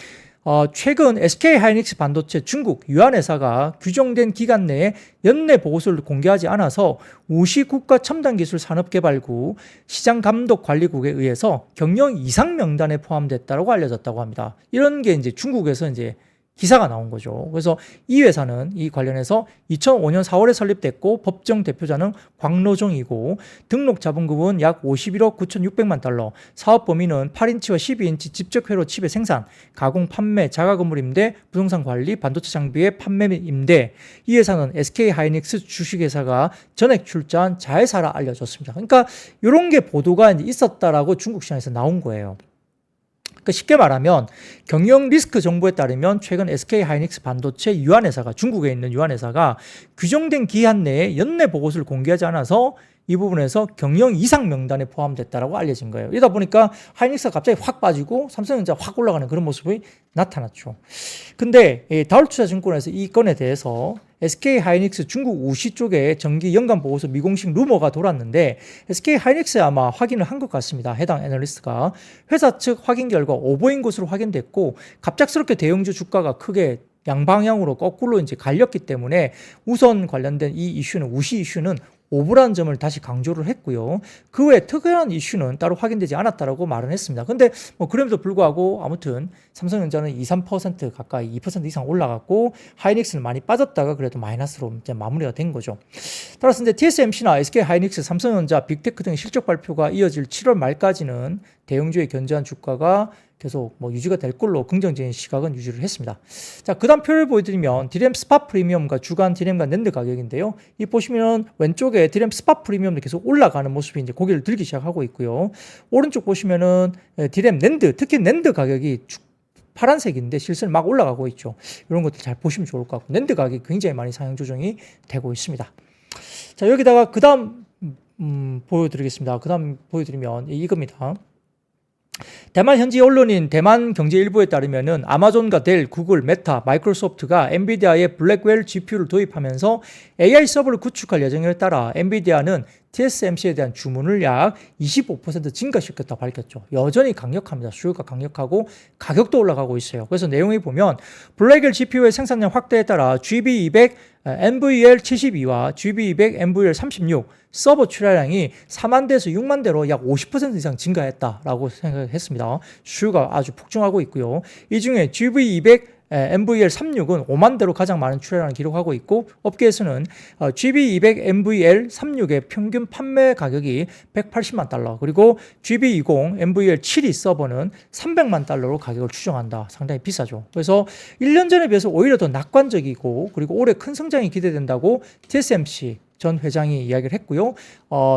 [SPEAKER 1] 최근 SK하이닉스 반도체 중국 유한회사가 규정된 기간 내에 연내 보고서를 공개하지 않아서 우시 국가첨단기술산업개발국 시장감독관리국에 의해서 경영 이상 명단에 포함됐다고 알려졌다고 합니다. 이런 게 이제 중국에서 이제 기사가 나온 거죠. 그래서 이 회사는 이 관련해서 2005년 4월에 설립됐고 법정 대표자는 광로종이고 등록 자본금은 약 51억 9,600만 달러, 사업 범위는 8인치와 12인치 직접 회로 칩의 생산, 가공, 판매, 자가 건물 임대, 부동산 관리, 반도체 장비의 판매 및 임대. 이 회사는 SK하이닉스 주식회사가 전액 출자한 자회사라 알려졌습니다. 그러니까 이런 게 보도가 이제 있었다라고 중국 시장에서 나온 거예요. 쉽게 말하면 경영 리스크 정보에 따르면 최근 SK하이닉스 반도체 유한회사가 중국에 있는 유한회사가 규정된 기한 내에 연내 보고서를 공개하지 않아서 이 부분에서 경영 이상 명단에 포함됐다라고 알려진 거예요. 이러다 보니까 하이닉스가 갑자기 확 빠지고 삼성전자 확 올라가는 그런 모습이 나타났죠. 근데 다올투자증권에서 이 건에 대해서 SK하이닉스 중국 우시 쪽에 정기 연간 보고서 미공식 루머가 돌았는데 SK하이닉스에 아마 확인을 한 것 같습니다. 해당 애널리스트가 회사 측 확인 결과 오보인 것으로 확인됐고 갑작스럽게 대형주 주가가 크게 양방향으로 거꾸로 이제 갈렸기 때문에 우선 관련된 이 이슈는 우시 이슈는 오보라는 점을 다시 강조를 했고요. 그 외에 특이한 이슈는 따로 확인되지 않았다라고 말은 했습니다. 근데 뭐 그럼에도 불구하고 아무튼 삼성전자는 2, 3% 가까이 2% 이상 올라갔고 하이닉스는 많이 빠졌다가 그래도 마이너스로 이제 마무리가 된 거죠. 따라서 이제 TSMC나 SK하이닉스, 삼성전자, 빅테크 등의 실적 발표가 이어질 7월 말까지는 대형주의 견조한 주가가 계속 뭐 유지가 될 걸로 긍정적인 시각은 유지를 했습니다. 자, 그 다음 표를 보여드리면 디램 스팟 프리미엄과 주간 디램과 낸드 가격인데요. 이 보시면 왼쪽에 디램 스팟 프리미엄도 계속 올라가는 모습이 이제 고개를 들기 시작하고 있고요. 오른쪽 보시면은 디램 낸드, 특히 낸드 가격이 파란색인데 실선 막 올라가고 있죠. 이런 것들 잘 보시면 좋을 것 같고 낸드 가격이 굉장히 많이 상향 조정이 되고 있습니다. 자, 여기다가 그 다음 보여드리겠습니다. 그 다음 보여드리면 이겁니다. 대만 현지 언론인 대만경제일보에 따르면은 아마존과 델, 구글, 메타, 마이크로소프트가 엔비디아의 블랙웰 GPU를 도입하면서 AI 서버를 구축할 예정에 따라 엔비디아는 TSMC에 대한 주문을 약 25% 증가시켰다 밝혔죠. 여전히 강력합니다. 수요가 강력하고 가격도 올라가고 있어요. 그래서 내용을 보면 블랙웰 GPU의 생산량 확대에 따라 GB200 NVL72와 GB200 NVL36 서버 출하량이 4만 대에서 6만 대로 약 50% 이상 증가했다라고 생각했습니다. 수요가 아주 폭증하고 있고요. 이 중에 GB200 NVL36은 5만 대로 가장 많은 출하량을 기록하고 있고 업계에서는 GB200 NVL36의 평균 판매 가격이 180만 달러 그리고 GB20 NVL72 서버는 300만 달러로 가격을 추정한다. 상당히 비싸죠. 그래서 1년 전에 비해서 오히려 더 낙관적이고 그리고 올해 큰 성장이 기대된다고 TSMC 전 회장이 이야기를 했고요.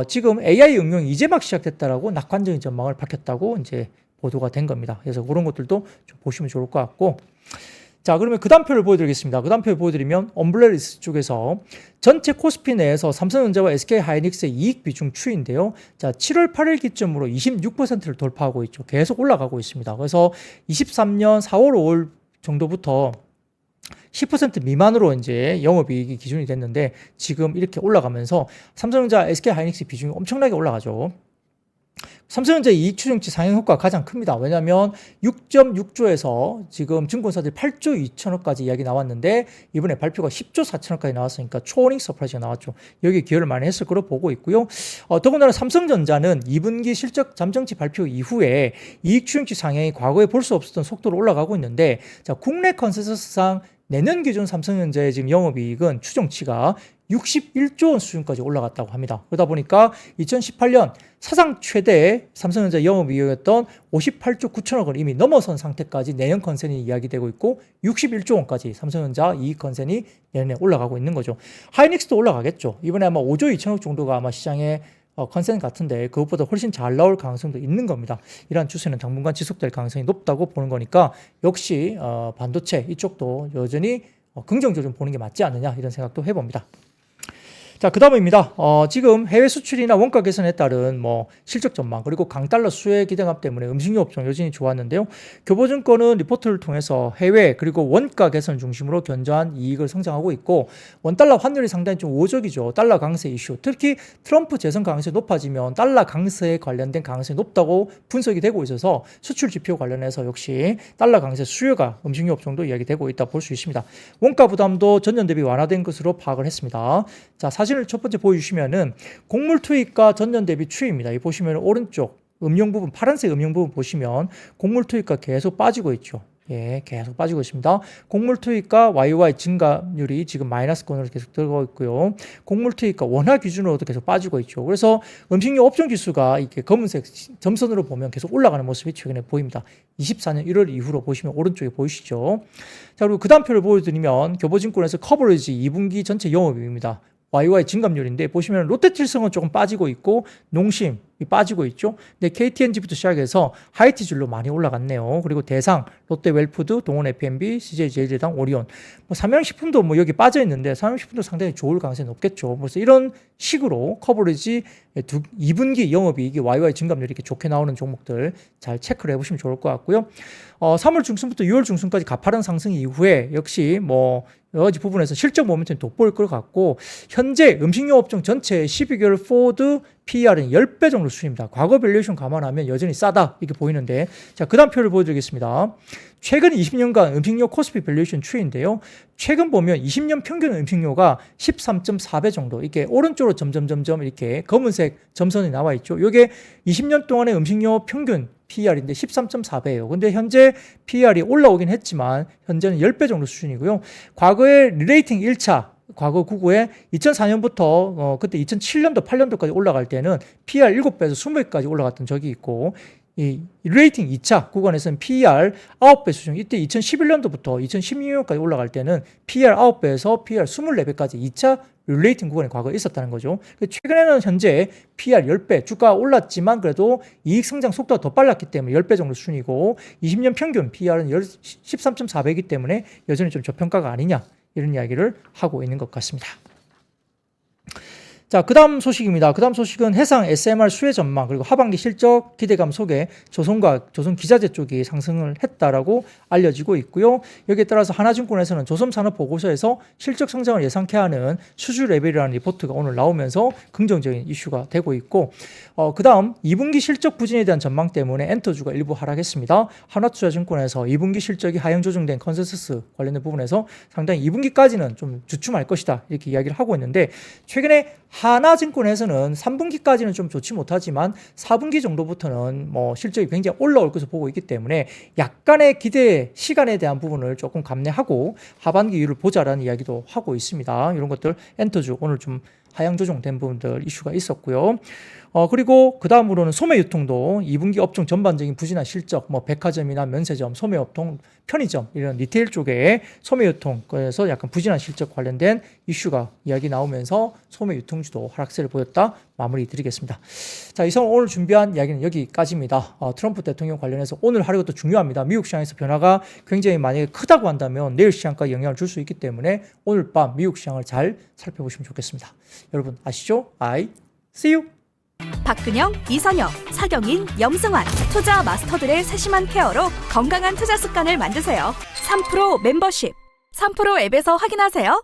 [SPEAKER 1] 지금 AI 응용이 이제 막 시작됐다라고 낙관적인 전망을 밝혔다고 이제 보도가 된 겁니다. 그래서 그런 것들도 좀 보시면 좋을 것 같고 자, 그러면 그 다음 표를 보여드리겠습니다. 그 다음 표를 보여드리면 엄블레리스 쪽에서 전체 코스피 내에서 삼성전자와 SK하이닉스의 이익 비중 추이인데요. 자, 7월 8일 기점으로 26%를 돌파하고 있죠. 계속 올라가고 있습니다. 그래서 23년 4월 5월 정도부터 10% 미만으로 이제 영업이익이 기준이 됐는데 지금 이렇게 올라가면서 삼성전자, SK하이닉스 비중이 엄청나게 올라가죠. 삼성전자 이익 추정치 상향 효과가 가장 큽니다. 왜냐하면 6.6조에서 지금 증권사들이 8조 2천억까지 이야기 나왔는데 이번에 발표가 10조 4천억까지 나왔으니까 초어닝 서프라이즈가 나왔죠. 여기 기여를 많이 했을 거로 보고 있고요. 더군다나 삼성전자는 2분기 실적 잠정치 발표 이후에 이익 추정치 상향이 과거에 볼 수 없었던 속도로 올라가고 있는데 자, 국내 컨센서스상 내년 기준 삼성전자의 지금 영업이익은 추정치가 61조 원 수준까지 올라갔다고 합니다. 그러다 보니까 2018년 사상 최대의 삼성전자 영업이익이었던 58조 9천억 원 이미 넘어선 상태까지 내년 컨센이 이야기되고 있고 61조 원까지 삼성전자 이익 컨센이 내년에 올라가고 있는 거죠. 하이닉스도 올라가겠죠. 이번에 아마 5조 2천억 정도가 아마 시장에 컨센 같은데 그것보다 훨씬 잘 나올 가능성도 있는 겁니다. 이러한 추세는 당분간 지속될 가능성이 높다고 보는 거니까 역시 반도체 이쪽도 여전히 긍정적으로 좀 보는 게 맞지 않느냐 이런 생각도 해봅니다. 자, 그 다음입니다. 지금 해외 수출이나 원가 개선에 따른 뭐 실적 전망 그리고 강달러 수혜 기대감 때문에 음식료 업종 여전히 좋았는데요. 교보증권은 리포트를 통해서 해외 그리고 원가 개선 중심으로 견조한 이익을 성장하고 있고 원달러 환율이 상당히 좀 우호적이죠. 달러 강세 이슈. 특히 트럼프 재선 강세 높아지면 달러 강세에 관련된 강세 높다고 분석이 되고 있어서 수출 지표 관련해서 역시 달러 강세 수요가 음식료 업종도 이야기되고 있다 볼 수 있습니다. 원가 부담도 전년 대비 완화된 것으로 파악을 했습니다. 자, 사진을 첫 번째 보여주시면은 곡물 투입과 전년 대비 추이입니다. 이 보시면 오른쪽 음영 부분, 파란색 음영 부분 보시면 곡물 투입가 계속 빠지고 있죠. 예, 계속 빠지고 있습니다. 곡물 투입과 YY 증가율이 지금 마이너스권으로 계속 들어가고 있고요. 곡물 투입과 원화 기준으로도 계속 빠지고 있죠. 그래서 음식료 업종 지수가 이렇게 검은색 점선으로 보면 계속 올라가는 모습이 최근에 보입니다. 24년 1월 이후로 보시면 오른쪽에 보이시죠. 자, 그리고 그 다음 표를 보여드리면 교보증권에서 커버리지 2분기 전체 영업이익입니다. YY 증감률인데 보시면 롯데칠성은 조금 빠지고 있고 농심이 빠지고 있죠. 근데 KTNG부터 시작해서 하이티줄로 많이 올라갔네요. 그리고 대상, 롯데웰푸드, 동원 F&B, CJ제일제당, 오리온. 뭐 삼양식품도 뭐 여기 빠져 있는데 삼양식품도 상당히 좋을 가능성이 높겠죠. 그래서 이런 식으로 커버리지 2분기 영업이익이 YY 증감률이 이렇게 좋게 나오는 종목들 잘 체크를 해보시면 좋을 것 같고요. 3월 중순부터 6월 중순까지 가파른 상승 이후에 역시 뭐 여러 가지 부분에서 실적 모멘텀이 돋보일 것 같고 현재 음식료 업종 전체 12개월 포드 PER은 10배 정도 수준입니다. 과거 밸류에이션 감안하면 여전히 싸다 이렇게 보이는데 자, 그 다음 표를 보여드리겠습니다. 최근 20년간 음식료 코스피 밸류에이션 추이인데요. 최근 보면 20년 평균 음식료가 13.4배 정도 이렇게 오른쪽으로 점점 이렇게 검은색 점선이 나와 있죠. 이게 20년 동안의 음식료 평균 PER인데 13.4배예요. 근데 현재 PER이 올라오긴 했지만 현재는 10배 정도 수준이고요. 과거에 리레이팅 1차 과거 구구에 2004년부터 그때 2007년도 8년도까지 올라갈 때는 PER 7배에서 20배까지 올라갔던 적이 있고 이 레이팅 2차 구간에서는 PER 9배 수준, 이때 2011년도부터 2016년까지 올라갈 때는 PER 9배에서 PER 24배까지 2차 릴레이팅 구간이 과거에 있었다는 거죠. 최근에는 현재 PER 10배, 주가가 올랐지만 그래도 이익 성장 속도가 더 빨랐기 때문에 10배 정도 수준이고 20년 평균 PER은 13.4배이기 때문에 여전히 좀 저평가가 아니냐 이런 이야기를 하고 있는 것 같습니다. 자, 그 다음 소식입니다. 그 다음 소식은 해상 SMR 수혜 전망 그리고 하반기 실적 기대감 속에 조선과 조선기자재 쪽이 상승을 했다라고 알려지고 있고요. 여기에 따라서 하나증권에서는 조선산업보고서에서 실적 성장을 예상케 하는 수주 레벨이라는 리포트가 오늘 나오면서 긍정적인 이슈가 되고 있고 그 다음 2분기 실적 부진에 대한 전망 때문에 엔터주가 일부 하락했습니다. 하나투자증권에서 2분기 실적이 하향 조정된 컨센서스 관련된 부분에서 상당히 2분기까지는 좀 주춤할 것이다 이렇게 이야기를 하고 있는데 최근에 하나증권에서는 3분기까지는 좀 좋지 못하지만 4분기 정도부터는 뭐 실적이 굉장히 올라올 것으로 보고 있기 때문에 약간의 기대 시간에 대한 부분을 조금 감내하고 하반기 이유를 보자라는 이야기도 하고 있습니다. 이런 것들 엔터주 오늘 좀 하향 조정된 부분들 이슈가 있었고요. 그리고 그 다음으로는 소매유통도 2분기 업종 전반적인 부진한 실적, 뭐 백화점이나 면세점, 소매업통, 편의점 이런 리테일 쪽에 소매유통에서 약간 부진한 실적 관련된 이슈가 이야기 나오면서 소매유통주도 하락세를 보였다 마무리 드리겠습니다. 자, 이상 오늘 준비한 이야기는 여기까지입니다. 트럼프 대통령 관련해서 오늘 하루가 또 중요합니다. 미국 시장에서 변화가 굉장히 만약에 크다고 한다면 내일 시장까지 영향을 줄 수 있기 때문에 오늘 밤 미국 시장을 잘 살펴보시면 좋겠습니다. 여러분 아시죠? See you!
[SPEAKER 2] 박근영, 이선영, 사경인, 염승환 투자 마스터들의 세심한 케어로 건강한 투자 습관을 만드세요. 3프로 멤버십 3프로 앱에서 확인하세요.